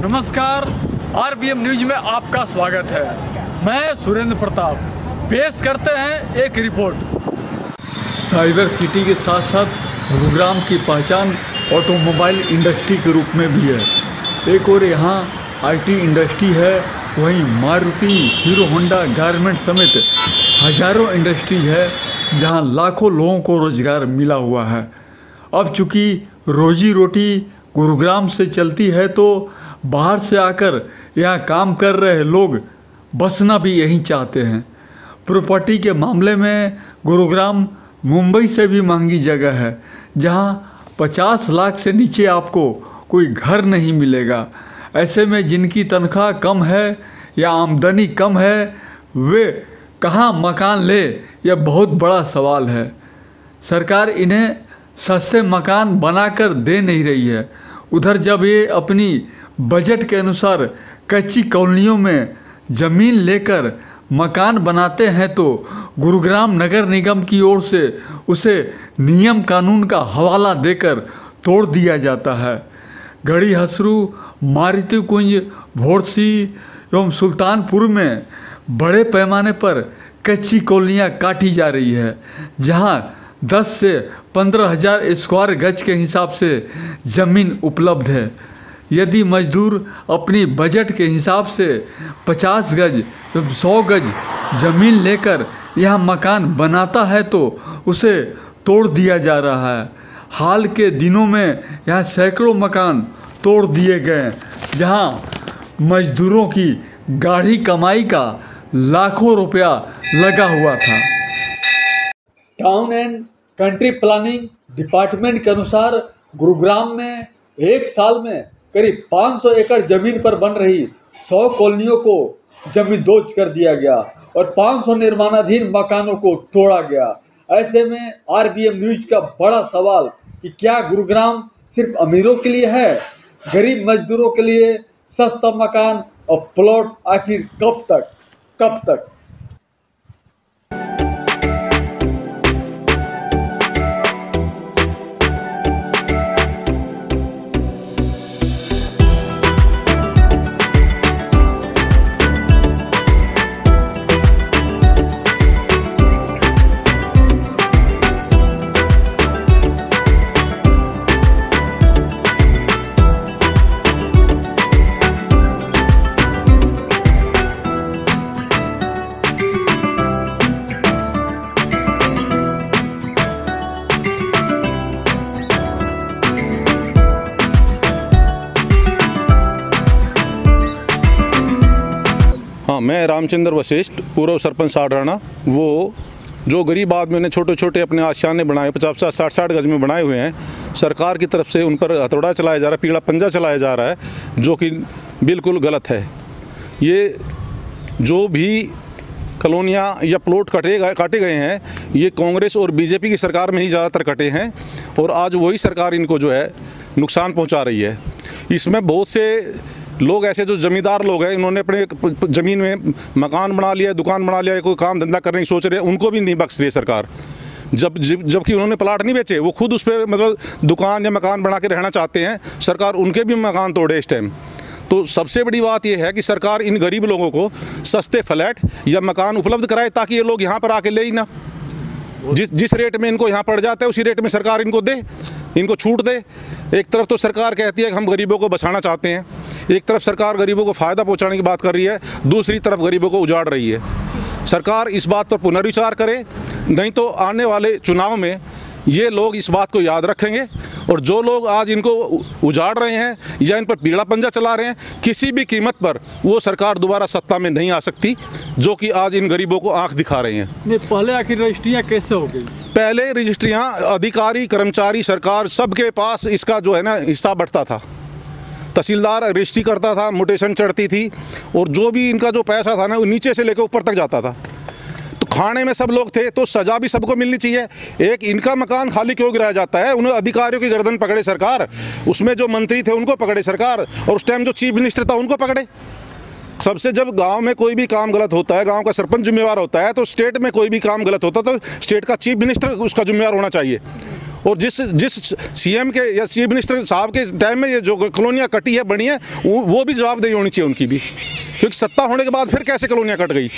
नमस्कार, RBM news में आपका स्वागत है। मैं सुरेंद्र प्रताप पेश करते हैं एक रिपोर्ट। साइबर सिटी के साथ साथ गुरुग्राम की पहचान ऑटोमोबाइल इंडस्ट्री के रूप में भी है। एक और यहाँ आईटी इंडस्ट्री है, वहीं मारुति, हीरो होंडा, गारमेंट समेत हजारों इंडस्ट्री है जहाँ लाखों लोगों को रोजगार मिला हुआ है। अब चूँकि रोजी रोटी गुरुग्राम से चलती है तो बाहर से आकर यहाँ काम कर रहे लोग बसना भी यहीं चाहते हैं। प्रॉपर्टी के मामले में गुरुग्राम मुंबई से भी महंगी जगह है, जहाँ 50 लाख से नीचे आपको कोई घर नहीं मिलेगा। ऐसे में जिनकी तनख्वाह कम है या आमदनी कम है, वे कहाँ मकान ले, यह बहुत बड़ा सवाल है। सरकार इन्हें सस्ते मकान बनाकर दे नहीं रही है। उधर जब ये अपनी बजट के अनुसार कच्ची कॉलोनियों में ज़मीन लेकर मकान बनाते हैं तो गुरुग्राम नगर निगम की ओर से उसे नियम कानून का हवाला देकर तोड़ दिया जाता है। गढ़ी हसरू, मारुति कुंज, भोरसी एवं सुल्तानपुर में बड़े पैमाने पर कच्ची कॉलोनियाँ काटी जा रही है, जहां 10 से 15 हज़ार स्क्वायर गज के हिसाब से ज़मीन उपलब्ध है। यदि मजदूर अपनी बजट के हिसाब से 50 गज 100 गज ज़मीन लेकर यह मकान बनाता है तो उसे तोड़ दिया जा रहा है। हाल के दिनों में यहाँ सैकड़ों मकान तोड़ दिए गए, जहाँ मजदूरों की गाढ़ी कमाई का लाखों रुपया लगा हुआ था। Town and country planning department के अनुसार गुरुग्राम में एक साल में करीब 500 एकड़ जमीन पर बन रही 100 कॉलोनियों को जमींदोज कर दिया गया और 500 निर्माणाधीन मकानों को तोड़ा गया। ऐसे में आरबीएम न्यूज का बड़ा सवाल कि क्या गुरुग्राम सिर्फ अमीरों के लिए है? गरीब मजदूरों के लिए सस्ता मकान और प्लॉट आखिर कब तक? मैं रामचंद्र वशिष्ठ, पूर्व सरपंच साढ़राना। वो जो गरीब आदमी ने छोटे छोटे अपने आशियाने बनाए 50-60 गज में बनाए हुए हैं, सरकार की तरफ से उन पर हथौड़ा चलाया जा रहा है, पीला पंजा चलाया जा रहा है, जो कि बिल्कुल गलत है। ये जो भी कॉलोनियाँ या प्लॉट काटे गए हैं, ये कांग्रेस और बीजेपी की सरकार में ही ज़्यादातर कटे हैं और आज वही सरकार इनको जो है नुकसान पहुँचा रही है। इसमें बहुत से लोग ऐसे जो ज़मींदार लोग हैं, इन्होंने अपने ज़मीन में मकान बना लिया, दुकान बना लिया, कोई काम धंधा करने की सोच रहे हैं, उनको भी नहीं बख्श रही है सरकार। जबकि उन्होंने प्लाट नहीं बेचे, वो खुद उस पर मतलब दुकान या मकान बना के रहना चाहते हैं, सरकार उनके भी मकान तोड़े इस टाइम। तो सबसे बड़ी बात यह है कि सरकार इन गरीब लोगों को सस्ते फ्लैट या मकान उपलब्ध कराए ताकि ये लोग यहाँ पर आके ले ही ना। जिस रेट में इनको यहाँ पड़ जाता है उसी रेट में सरकार इनको दे, इनको छूट दे। एक तरफ तो सरकार कहती है कि हम गरीबों को बचाना चाहते हैं, एक तरफ सरकार गरीबों को फ़ायदा पहुँचाने की बात कर रही है, दूसरी तरफ गरीबों को उजाड़ रही है। सरकार इस बात पर पुनर्विचार करे, नहीं तो आने वाले चुनाव में ये लोग इस बात को याद रखेंगे और जो लोग आज इनको उजाड़ रहे हैं या इन पर पीला पंजा चला रहे हैं, किसी भी कीमत पर वो सरकार दोबारा सत्ता में नहीं आ सकती, जो कि आज इन गरीबों को आंख दिखा रहे हैं। पहले आखिर रजिस्ट्रियाँ कैसे हो गई? पहले रजिस्ट्रियाँ अधिकारी, कर्मचारी, सरकार सबके पास इसका जो है ना हिस्सा बढ़ता था। तहसीलदार रजिस्ट्री करता था, म्यूटेशन चढ़ती थी, और जो भी इनका जो पैसा था ना वो नीचे से लेकर ऊपर तक जाता था। तो खाने में सब लोग थे, तो सज़ा भी सबको मिलनी चाहिए। एक इनका मकान खाली क्यों गिराया जाता है? उन्हें अधिकारियों की गर्दन पकड़े सरकार, उसमें जो मंत्री थे उनको पकड़े सरकार, और उस टाइम जो चीफ मिनिस्टर था उनको पकड़े। सबसे जब गांव में कोई भी काम गलत होता है, गांव का सरपंच जिम्मेवार होता है, तो स्टेट में कोई भी काम गलत होता है तो स्टेट का चीफ मिनिस्टर उसका जिम्मेवार होना चाहिए। और जिस सीएम के या चीफ मिनिस्टर साहब के टाइम में ये जो कॉलोनियाँ कटी है बनी है, वो भी जवाबदेही होनी चाहिए उनकी भी, क्योंकि सत्ता होने के बाद फिर कैसे कॉलोनियाँ कट गई।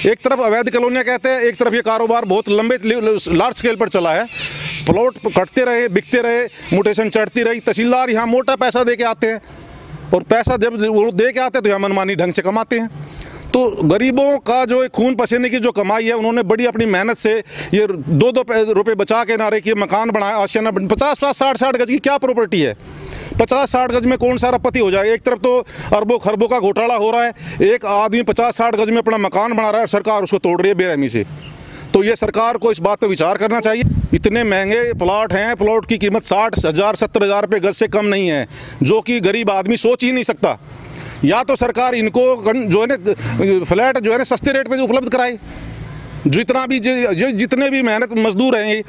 एक तरफ अवैध कॉलोनियाँ कहते हैं, एक तरफ ये कारोबार बहुत लंबे लार्ज स्केल पर चला है। प्लॉट कटते रहे, बिकते रहे, म्यूटेशन चढ़ती रही। तहसीलदार यहाँ मोटा पैसा दे के आते हैं, और पैसा जब वो दे के आते हैं तो यहाँ मनमानी ढंग से कमाते हैं। तो गरीबों का जो खून पसीने की जो कमाई है, उन्होंने बड़ी अपनी मेहनत से ये 2-2 रुपये बचा के नारे कि मकान बनाया, आशियाना 50-60 गज की क्या प्रॉपर्टी है? 50-60 गज में कौन सारा पति हो जाएगा? एक तरफ तो अरबों खरबों का घोटाला हो रहा है, एक आदमी 50-60 गज में अपना मकान बना रहा है, सरकार उसको तोड़ रही है बेरहमी से। तो ये सरकार को इस बात पर विचार करना चाहिए। इतने महंगे प्लॉट हैं, प्लॉट की कीमत 60,000 70,000 रुपये गज से कम नहीं है, जो कि गरीब आदमी सोच ही नहीं सकता। या तो सरकार इनको जो है ना फ्लैट जो है ना सस्ते रेट पे उपलब्ध कराए। जितने भी मेहनत मजदूर हैं,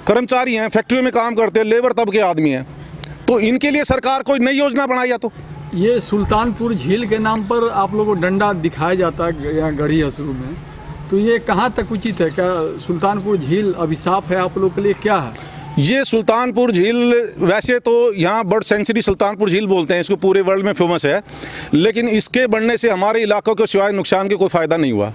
कर्मचारी हैं, फैक्ट्रियों में काम करते हैं, लेबर तबके आदमी हैं, तो इनके लिए सरकार कोई नई योजना बनाई। या तो ये सुल्तानपुर झील के नाम पर आप लोगों को डंडा दिखाया जाता है यहाँ गढ़ी हसरू में, तो ये कहाँ तक उचित है? क्या सुल्तानपुर झील अभिशाप है आप लोग के लिए, क्या है ये सुल्तानपुर झील? वैसे तो यहाँ बर्ड सेंचुरी सुल्तानपुर झील बोलते हैं इसको, पूरे वर्ल्ड में फेमस है, लेकिन इसके बढ़ने से हमारे इलाकों को सिवाय नुकसान के कोई फ़ायदा नहीं हुआ।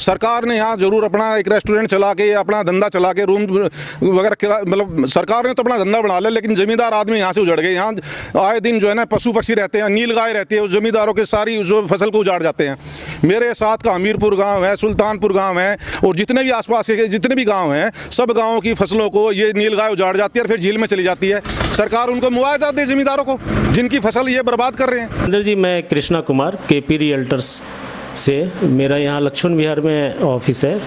सरकार ने यहाँ जरूर अपना एक रेस्टोरेंट चला के, अपना धंधा चला के, रूम वगैरह मतलब सरकार ने तो अपना धंधा बना लिया, लेकिन ज़मींदार आदमी यहाँ से उजड़ गए। यहाँ आए दिन जो है ना पशु पक्षी रहते हैं, नील गाय रहती है, उस ज़मींदारों के सारी जो फसल को उजाड़ जाते हैं। मेरे साथ का हमीरपुर गांव है, सुल्तानपुर गांव है, और जितने भी आसपास के जितने भी गांव हैं, सब गांवों की फसलों को ये नील गाय उजाड़ जाती है और फिर झील में चली जाती है। सरकार उनको मुआवजा दे ज़मींदारों को जिनकी फसल ये बर्बाद कर रहे हैं। अंदर जी, मैं कृष्णा कुमार, केपी रियल्टर्स से, मेरा यहाँ लक्ष्मण विहार में ऑफिस है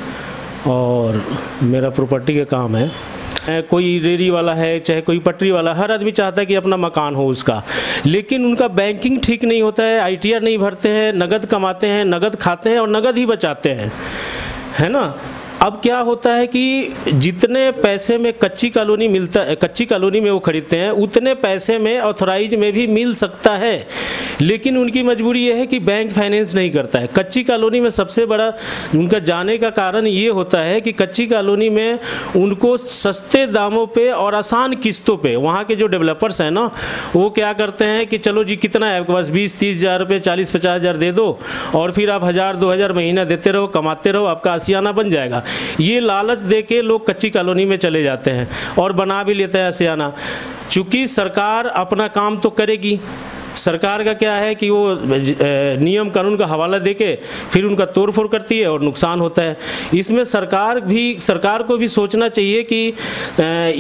और मेरा प्रॉपर्टी का काम है। कोई रेडी वाला है, चाहे कोई पटरी वाला, हर आदमी चाहता है कि अपना मकान हो उसका, लेकिन उनका बैंकिंग ठीक नहीं होता है, ITR नहीं भरते हैं, नगद कमाते हैं, नगद खाते हैं और नगद ही बचाते हैं, है ना। अब क्या होता है कि जितने पैसे में कच्ची कॉलोनी मिलता है, कच्ची कॉलोनी में वो खरीदते हैं, उतने पैसे में ऑथराइज में भी मिल सकता है, लेकिन उनकी मजबूरी ये है कि बैंक फाइनेंस नहीं करता है। कच्ची कॉलोनी में सबसे बड़ा उनका जाने का कारण ये होता है कि कच्ची कॉलोनी में उनको सस्ते दामों पे और आसान किस्तों पे, वहाँ के जो डेवलपर्स हैं ना, वो क्या करते हैं कि चलो जी कितना है आपके पास, 20-30 हज़ार रुपये, 40-50 हज़ार दे दो और फिर आप 1000-2000 महीना देते रहो, कमाते रहो, आपका आशियाना बन जाएगा। ये लालच देके लोग कच्ची कॉलोनी में चले जाते हैं और बना भी लेते हैं आशियाना। चूँकि सरकार अपना काम तो करेगी, सरकार का क्या है कि वो नियम कानून का हवाला देके फिर उनका तोड़फोड़ करती है और नुकसान होता है। इसमें सरकार को भी सोचना चाहिए कि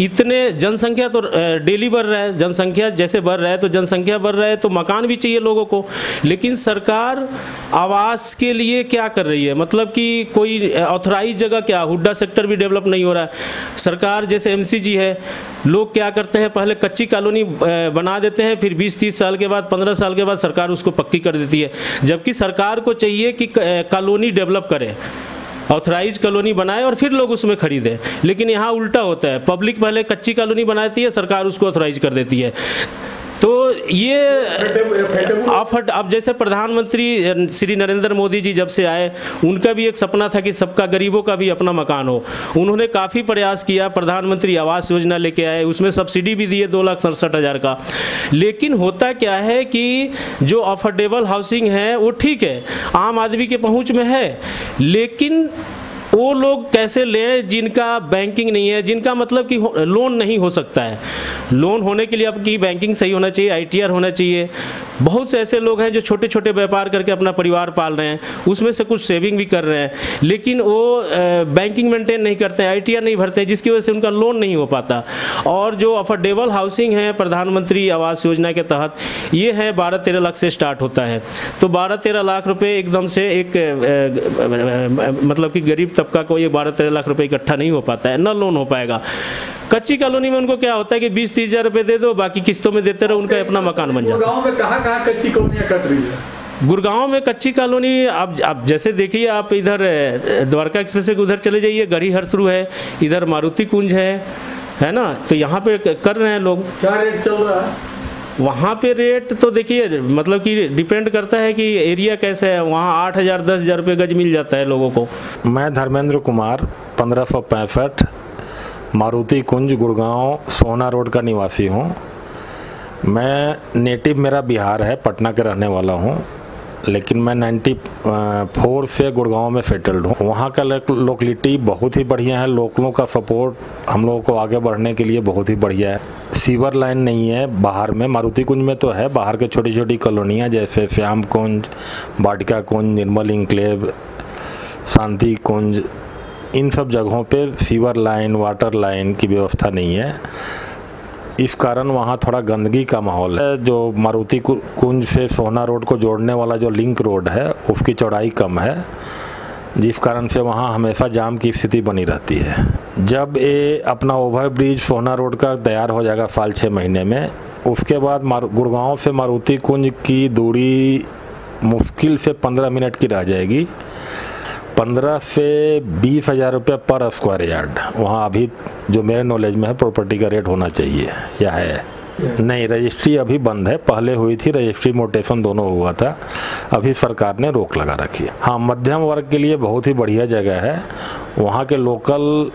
इतने जनसंख्या तो डेली बढ़ रहा है, जनसंख्या जैसे बढ़ रहा है तो जनसंख्या बढ़ रहा है तो मकान भी चाहिए लोगों को, लेकिन सरकार आवास के लिए क्या कर रही है? मतलब कि कोई ऑथराइज जगह, क्या हुड्डा सेक्टर भी डेवलप नहीं हो रहा है। सरकार जैसे MCG है, लोग क्या करते हैं, पहले कच्ची कॉलोनी बना देते हैं, फिर 20-30 साल के बाद, 15 साल के बाद सरकार उसको पक्की कर देती है, जबकि सरकार को चाहिए कि कॉलोनी डेवलप करे, ऑथराइज कॉलोनी बनाए और फिर लोग उसमें खरीदें। लेकिन यहाँ उल्टा होता है, पब्लिक पहले कच्ची कॉलोनी बनाती है, सरकार उसको ऑथराइज कर देती है। तो ये अब जैसे प्रधानमंत्री श्री नरेंद्र मोदी जी जब से आए, उनका भी एक सपना था कि सबका, गरीबों का भी अपना मकान हो। उन्होंने काफ़ी प्रयास किया, प्रधानमंत्री आवास योजना लेके आए, उसमें सब्सिडी भी दिए 2,67,000 का। लेकिन होता क्या है कि जो अफोर्डेबल हाउसिंग है वो ठीक है, आम आदमी के पहुँच में है, लेकिन वो लोग कैसे लें जिनका बैंकिंग नहीं है, जिनका मतलब कि लोन नहीं हो सकता है। लोन होने के लिए आपकी बैंकिंग सही होना चाहिए, ITR होना चाहिए। बहुत से ऐसे लोग हैं जो छोटे छोटे व्यापार करके अपना परिवार पाल रहे हैं, उसमें से कुछ सेविंग भी कर रहे हैं, लेकिन वो बैंकिंग मेंटेन नहीं करते हैं, ITR नहीं भरते हैं, जिसकी वजह से उनका लोन नहीं हो पाता। और जो अफोर्डेबल हाउसिंग है प्रधानमंत्री आवास योजना के तहत, ये है 12-13 लाख से स्टार्ट होता है। तो 12-13 लाख रुपये एकदम से एक मतलब कि गरीब तबका को ये 12-13 लाख रुपए इकट्ठा नहीं हो पाता है, न लोन हो पाएगा। कच्ची कॉलोनी में उनको क्या होता है कि 20-30 हज़ार रुपये दे दो, बाकी किस्तों में देते रहो, उनका अपना मकान बन जाता है। गाँव में कहाँ कच्ची कॉलोनियाँ कट रही है? गुड़गांव में कच्ची कॉलोनी आप जैसे देखिए, आप इधर द्वारका एक्सप्रेस के उधर चले जाइए, गढ़ी हरसरू है, इधर मारुति कुंज है ना, तो यहाँ पे कर रहे हैं लोग। क्या रेट चल रहा है वहाँ पे? रेट तो देखिए मतलब कि डिपेंड करता है कि एरिया कैसा है। वहाँ 8,000-10,000 रुपये गज मिल जाता है लोगों को। मैं धर्मेंद्र कुमार 1565 मारुति कुंज गुड़गांव सोना रोड का निवासी हूँ। मैं नेटिव मेरा बिहार है, पटना के रहने वाला हूँ, लेकिन मैं 94 से गुड़गांव में सेटल्ड हूँ। वहाँ का लोकेलिटी बहुत ही बढ़िया है, लोकलों का सपोर्ट हम लोगों को आगे बढ़ने के लिए बहुत ही बढ़िया है। सीवर लाइन नहीं है बाहर में, मारुति कुंज में तो है, बाहर के छोटी छोटी कॉलोनियाँ जैसे श्याम कुंज, वाटिका कुंज, निर्मल इंक्लेव, शांति कुंज, इन सब जगहों पे सीवर लाइन, वाटर लाइन की व्यवस्था नहीं है। इस कारण वहाँ थोड़ा गंदगी का माहौल है। जो मारुति कुंज से सोना रोड को जोड़ने वाला जो लिंक रोड है उसकी चौड़ाई कम है, जिस कारण से वहाँ हमेशा जाम की स्थिति बनी रहती है। जब ये अपना ओवर ब्रिज सोना रोड का तैयार हो जाएगा साल 6 महीने में, उसके बाद गुड़गांव से मारुति कुंज की दूरी मुश्किल से 15 मिनट की रह जाएगी। 15 से 20 हज़ार रुपये पर स्क्वायर यार्ड वहाँ अभी जो मेरे नॉलेज में है प्रॉपर्टी का रेट होना चाहिए या है। नहीं, रजिस्ट्री अभी बंद है, पहले हुई थी रजिस्ट्री, मोटेशन दोनों हुआ था, अभी सरकार ने रोक लगा रखी है। हाँ, मध्यम वर्ग के लिए बहुत ही बढ़िया जगह है। वहाँ के लोकल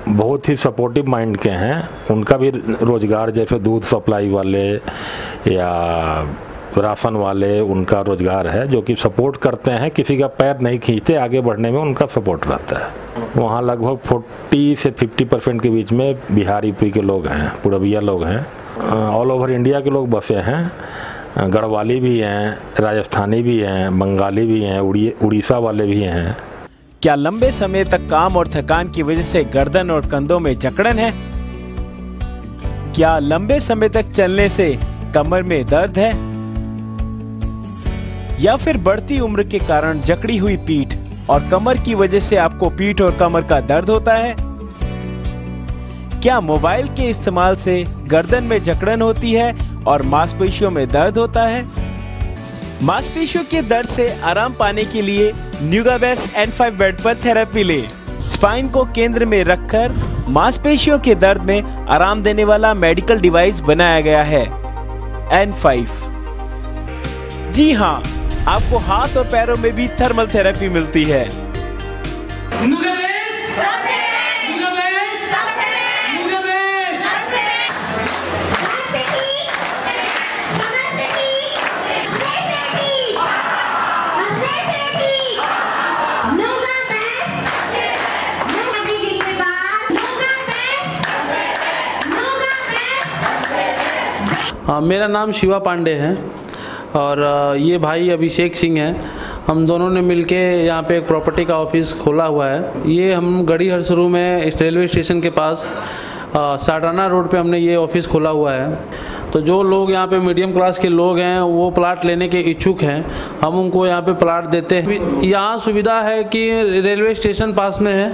बहुत ही सपोर्टिव माइंड के हैं, उनका भी रोज़गार जैसे दूध सप्लाई वाले या राशन वाले, उनका रोजगार है जो कि सपोर्ट करते हैं, किसी का पैर नहीं खींचते, आगे बढ़ने में उनका सपोर्ट रहता है। वहाँ लगभग 40 से 50% के बीच में बिहार यूपी के लोग हैं, पूर्विया लोग हैं। ऑल ओवर इंडिया के लोग बसे हैं, गढ़वाली भी हैं, राजस्थानी भी हैं, बंगाली भी हैं, उड़ीसा वाले भी हैं। क्या लंबे समय तक काम और थकान की वजह से गर्दन और कंधों में जकड़न है? क्या लंबे समय तक चलने से कमर में दर्द है? या फिर बढ़ती उम्र के कारण जकड़ी हुई पीठ और कमर की वजह से आपको पीठ और कमर का दर्द होता है? क्या मोबाइल के इस्तेमाल से गर्दन में जकड़न होती है और मांसपेशियों में दर्द होता है? मांसपेशियों के दर्द से आराम पाने के लिए न्यूगाबेस्ट N5 बेड पर थेरेपी ले। स्पाइन को केंद्र में रखकर मांसपेशियों के दर्द में आराम देने वाला मेडिकल डिवाइस बनाया गया है N5। जी हाँ, आपको हाथ और पैरों में भी थर्मल थेरेपी मिलती है। हाँ, मेरा नाम शिवा पांडे है और ये भाई अभिषेक सिंह हैं। हम दोनों ने मिलके यहाँ पे एक प्रॉपर्टी का ऑफिस खोला हुआ है। ये हम गढ़ी हरसरू में रेलवे स्टेशन के पास साडाना रोड पे हमने ये ऑफिस खोला हुआ है। तो जो लोग यहाँ पे मीडियम क्लास के लोग हैं वो प्लाट लेने के इच्छुक हैं, हम उनको यहाँ पे प्लाट देते हैं। यहाँ सुविधा है कि रेलवे स्टेशन पास में है,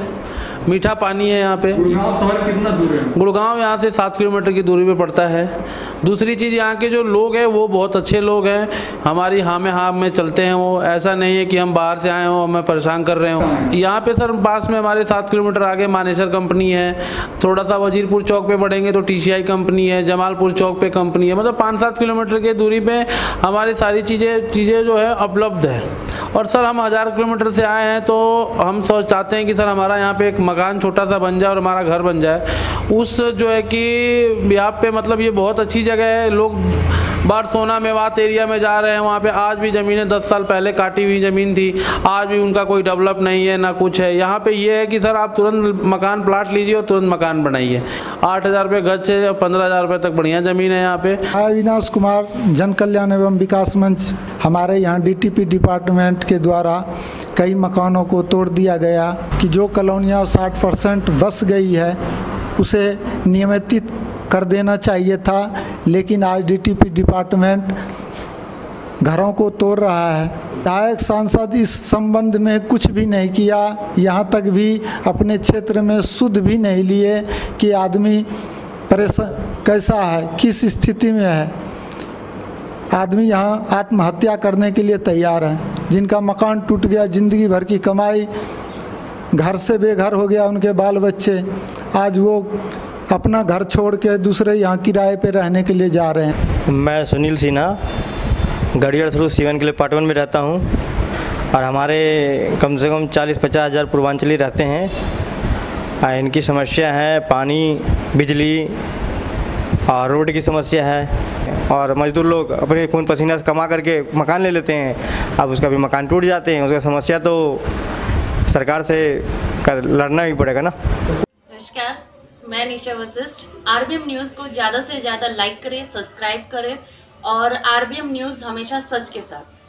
मीठा पानी है यहाँ पे। गुड़गांव शहर कितना दूर है? गुड़गांव यहाँ से 7 किलोमीटर की दूरी पे पड़ता है। दूसरी चीज़, यहाँ के जो लोग हैं वो बहुत अच्छे लोग हैं, हमारी हाँ में चलते हैं। वो ऐसा नहीं है कि हम बाहर से आए हों, हमें परेशान कर रहे हों। यहाँ पे सर पास में हमारे 7 किलोमीटर आगे मानेसर कंपनी है, थोड़ा सा वजीरपुर चौक पे बढ़ेंगे तो TCI कंपनी है, जमालपुर चौक पे कंपनी है। मतलब 5-7 किलोमीटर की दूरी पे हमारी सारी चीज़ें जो है उपलब्ध है। और सर हम 1000 किलोमीटर से आए हैं तो हम चाहते हैं कि सर हमारा यहाँ पे एक मकान छोटा सा बन जाए और हमारा घर बन जाए। उस जो है कि यहाँ पे मतलब ये बहुत अच्छी जगह है। लोग बारसोना मेवात एरिया में जा रहे हैं, वहाँ पे आज भी ज़मीनें 10 साल पहले काटी हुई ज़मीन थी, आज भी उनका कोई डेवलप नहीं है ना कुछ है। यहाँ पे ये है कि सर आप तुरंत मकान प्लाट लीजिए और तुरंत मकान बनाइए। 8,000 रुपये गज से 15,000 रुपये तक बढ़िया ज़मीन है यहाँ पे। अविनाश कुमार, जन कल्याण एवं विकास मंच। हमारे यहाँ DTP डिपार्टमेंट के द्वारा कई मकानों को तोड़ दिया गया कि जो कॉलोनियाँ 60% बस गई है उसे नियमित कर देना चाहिए था, लेकिन आज DTP डिपार्टमेंट घरों को तोड़ रहा है। विधायक सांसद इस संबंध में कुछ भी नहीं किया, यहाँ तक भी अपने क्षेत्र में सुध भी नहीं लिए कि आदमी कैसा है, किस स्थिति में है। आदमी यहाँ आत्महत्या करने के लिए तैयार है। जिनका मकान टूट गया, ज़िंदगी भर की कमाई, घर से बेघर हो गया उनके बाल बच्चे, आज वो अपना घर छोड़ के दूसरे यहाँ किराए पे रहने के लिए जा रहे हैं। मैं सुनील सिन्हा गढ़ियाड़ थ्रू सीवन के लिए पार्ट 1 में रहता हूँ और हमारे कम से कम 40-50 हज़ार पूर्वांचली रहते हैं। इनकी समस्या है पानी, बिजली और रोड की समस्या है। और मजदूर लोग अपने खून पसीना से कमा करके मकान ले लेते हैं, अब उसका भी मकान टूट जाते हैं। उसका समस्या तो सरकार से लड़ना ही पड़ेगा ना। नमस्कार, मैं निशा वशिष्ठ। आरबीएम न्यूज़ को ज़्यादा से ज़्यादा लाइक करें, सब्सक्राइब करें और आरबीएम न्यूज़ हमेशा सच के साथ।